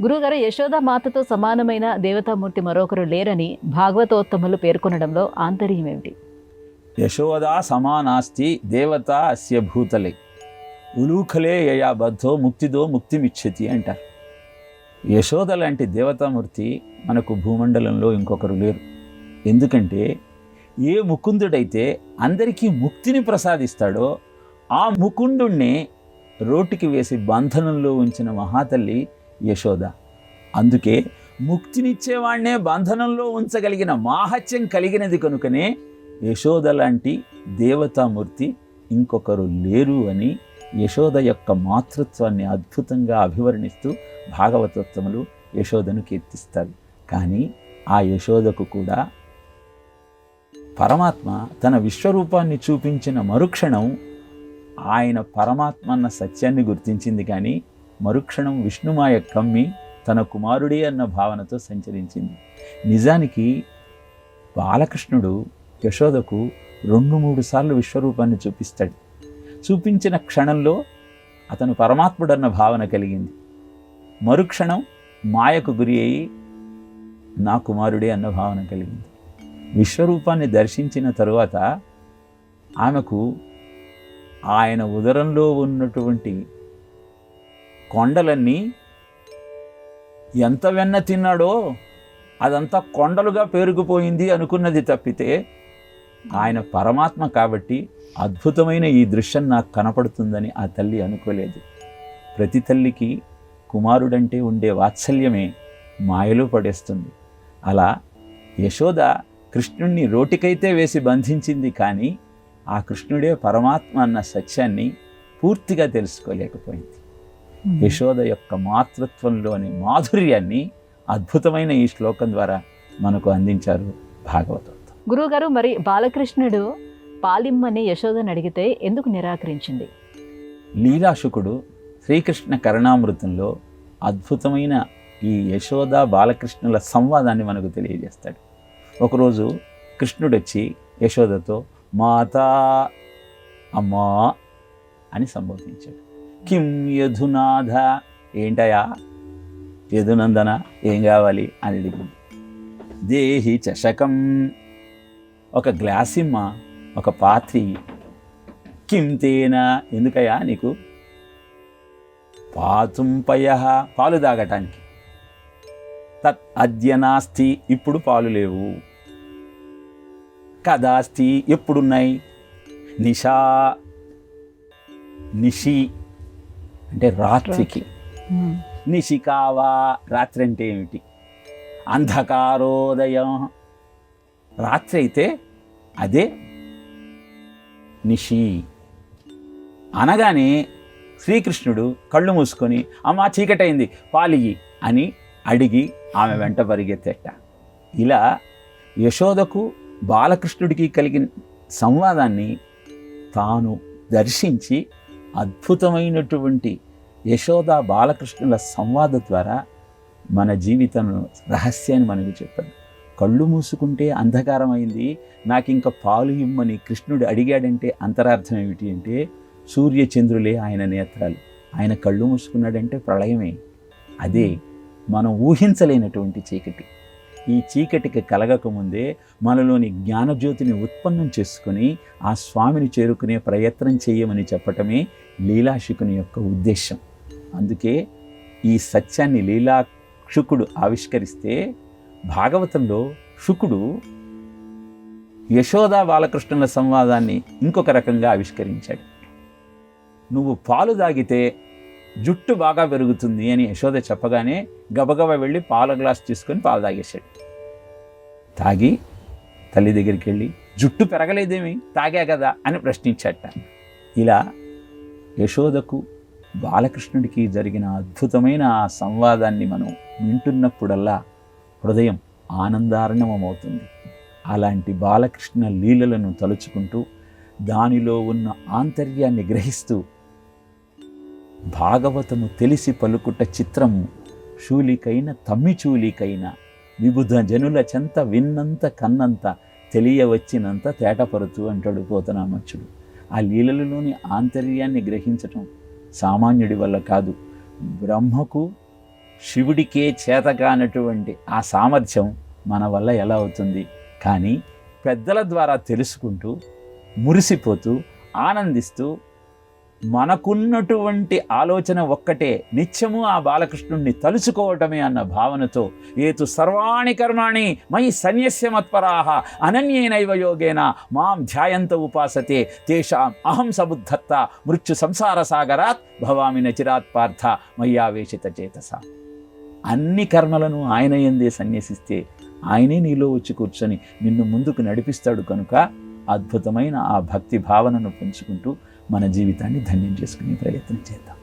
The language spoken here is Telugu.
గురువుగారు, యశోదామాతతో సమానమైన దేవతామూర్తి మరొకరు లేరని భాగవతోత్తములు పేర్కొనడంలో ఆంతర్యం ఏమిటి? యశోదా సమానాస్తి దేవత అస్య భూతలే ఉలూఖలే యయా బద్ధో ముక్తిదో ముక్తిమిచ్చతి అంటారు. యశోద లాంటి దేవతామూర్తి మనకు భూమండలంలో ఇంకొకరు లేరు. ఎందుకంటే ఏ ముకుందుడైతే అందరికీ ముక్తిని ప్రసాదిస్తాడో ఆ ముకుందుణ్ణి రోటికి వేసి బంధనంలో ఉంచిన మహాతల్లి యశోద. అందుకే ముక్తినిచ్చేవాణ్ణే బంధనంలో ఉంచగలిగిన మాహత్యం కలిగినది కనుకనే యశోద లాంటి దేవతామూర్తి ఇంకొకరు లేరు అని యశోద యొక్క మాతృత్వాన్ని అద్భుతంగా అభివర్ణిస్తూ భాగవతోత్తములు యశోదను కీర్తిస్తారు. కానీ ఆ యశోదకు కూడా పరమాత్మ తన విశ్వరూపాన్ని చూపించిన మరుక్షణం ఆయన పరమాత్మ అన్న సత్యాన్ని గుర్తించింది. కానీ మరుక్షణం విష్ణుమాయ కమ్మి తన కుమారుడే అన్న భావనతో సంచరించింది. నిజానికి బాలకృష్ణుడు యశోదకు 2-3 సార్లు విశ్వరూపాన్ని చూపిస్తాడు. చూపించిన క్షణంలో అతను పరమాత్ముడన్న భావన కలిగింది. మరుక్షణం మాయకు గురి అయి నా కుమారుడే అన్న భావన కలిగింది. విశ్వరూపాన్ని దర్శించిన తరువాత ఆమెకు ఆయన ఉదరంలో ఉన్నటువంటి కొండలన్నీ ఎంత వెన్న తిన్నాడో అదంతా కొండలుగా పేరుకుపోయింది అనుకున్నది తప్పితే ఆయన పరమాత్మ కాబట్టి అద్భుతమైన ఈ దృశ్యం నాకు కనపడుతుందని ఆ తల్లి అనుకోలేదు. ప్రతి తల్లికి కుమారుడంటే ఉండే వాత్సల్యమే మాయలో పడేస్తుంది. అలా యశోద కృష్ణుణ్ణి రోటికైతే వేసి బంధించింది, కానీ ఆ కృష్ణుడే పరమాత్మ అన్న సత్యాన్ని పూర్తిగా తెలుసుకోలేకపోయింది. యశోద యొక్క మాతృత్వంలోని మాధుర్యాన్ని అద్భుతమైన ఈ శ్లోకం ద్వారా మనకు అందించారు భాగవతం. గురువుగారు, మరి బాలకృష్ణుడు పాలిమ్మని యశోదని అడిగితే ఎందుకు నిరాకరించింది? లీలాశుకుడు శ్రీకృష్ణ కరుణామృతంలో అద్భుతమైన ఈ యశోద బాలకృష్ణుల సంవాదాన్ని మనకు తెలియజేస్తాడు. ఒకరోజు కృష్ణుడు వచ్చి యశోదతో మాతా అమ్మా అని సంబోధించాడు. కిం యధునాథ, ఏంటయా యదునందన, ఏం కావాలి అని అడిగింది. దేహి చషకం, ఒక గ్లాసిమ్మ, ఒక పాత్రి. కిం తేనా, ఎందుకయ్యా నీకు? పాతుంపయ, పాలు తాగటానికి. తత్ అద్య నాస్తి, ఇప్పుడు పాలు లేవు. కదాస్తి, ఎప్పుడున్నాయి? నిషా, నిషి అంటే రాత్రికి. నిషికావా, రాత్రి అంటే ఏమిటి? అంధకారోదయం, రాత్రి అయితే అదే నిషి అనగానే శ్రీకృష్ణుడు కళ్ళు మూసుకొని అమ్మా చీకటైంది పాలియ్యి అని అడిగి ఆమె వెంట పరిగెత్తేట. ఇలా యశోదకు బాలకృష్ణుడికి కలిగిన సంవాదాన్ని తాను దర్శించి అద్భుతమైనటువంటి యశోద బాలకృష్ణుల సంవాదం ద్వారా మన జీవితం రహస్యాన్ని మనకు చెప్పాడు. కళ్ళు మూసుకుంటే అంధకారం అయింది, నాకు ఇంకా పాలు ఇమ్మని కృష్ణుడు అడిగాడంటే అంతరార్థం ఏమిటి అంటే సూర్యచంద్రులే ఆయన నేత్రాలు. ఆయన కళ్ళు మూసుకున్నాడంటే ప్రళయమే. అదే మనం ఊహించలేనటువంటి చీకటి. ఈ చీకటికి కలగకముందే మనలోని జ్ఞానజ్యోతిని ఉత్పన్నం చేసుకుని ఆ స్వామిని చేరుకునే ప్రయత్నం చేయమని చెప్పటమే లీలాశుకుని యొక్క ఉద్దేశం. అందుకే ఈ సత్యాన్ని లీలాశుకుడు ఆవిష్కరిస్తే భాగవతంలో శుకుడు యశోద బాలకృష్ణుల సంవాదాన్ని ఇంకొక రకంగా ఆవిష్కరించాడు. నువ్వు పాలు తాగితే జుట్టు బాగా పెరుగుతుంది అని యశోద చెప్పగానే గబగబా వెళ్ళి పాల గ్లాస్ తీసుకొని పాలు తాగేశాడు. తాగి తల్లి దగ్గరికి వెళ్ళి జుట్టు పెరగలేదేమి, తాగా కదా అని ప్రశ్నించాట. ఇలా యశోదకు బాలకృష్ణుడికి జరిగిన అద్భుతమైన ఆ సంవాదాన్ని మనం వింటున్నప్పుడల్లా హృదయం ఆనందారణమవుతుంది. అలాంటి బాలకృష్ణ లీలలను తలుచుకుంటూ దానిలో ఉన్న ఆంతర్యాన్ని గ్రహిస్తూ భాగవతము తెలిసి పలుకుట చిత్రము శూలికైన తమ్మిచూలికైన విబుధ జనుల చెంత విన్నంత కన్నంత తెలియవచ్చినంత తేటపరుతూ అంటాడు పోతనామచ్చుడు. ఆ లీలలలోని ఆంతర్యాన్ని గ్రహించటం సామాన్యుడి వల్ల కాదు. బ్రహ్మకు శివుడికే చేతకానటువంటి ఆ సామర్థ్యం మన వల్ల ఎలా అవుతుంది? కానీ పెద్దల ద్వారా తెలుసుకుంటూ మురిసిపోతూ ఆనందిస్తూ మనకున్నటువంటి ఆలోచన ఒక్కటే, నిత్యము ఆ బాలకృష్ణుణ్ణి తలుచుకోవటమే అన్న భావనతో ఏతు సర్వాణి కర్మాణి మయి సన్యస్య మత్పరాః అనన్యేనైవ యోగేన మాం ధ్యాయంత ఉపాసతే తేషాం అహం సబుద్ధత్త మృత్యు సంసార సాగరాత్ భవామి నచిరాత్ పార్థ మయ్యావేశిత చేతస. అన్ని కర్మలను ఆయన యందే సన్యసిస్తే ఆయనే నీలో వచ్చి కూర్చొని నిన్ను ముందుకు నడిపిస్తాడు. కనుక అద్భుతమైన ఆ భక్తి భావనను పెంచుకుంటూ మన జీవితాన్ని ధన్యం చేసుకునే ప్రయత్నం చేద్దాం.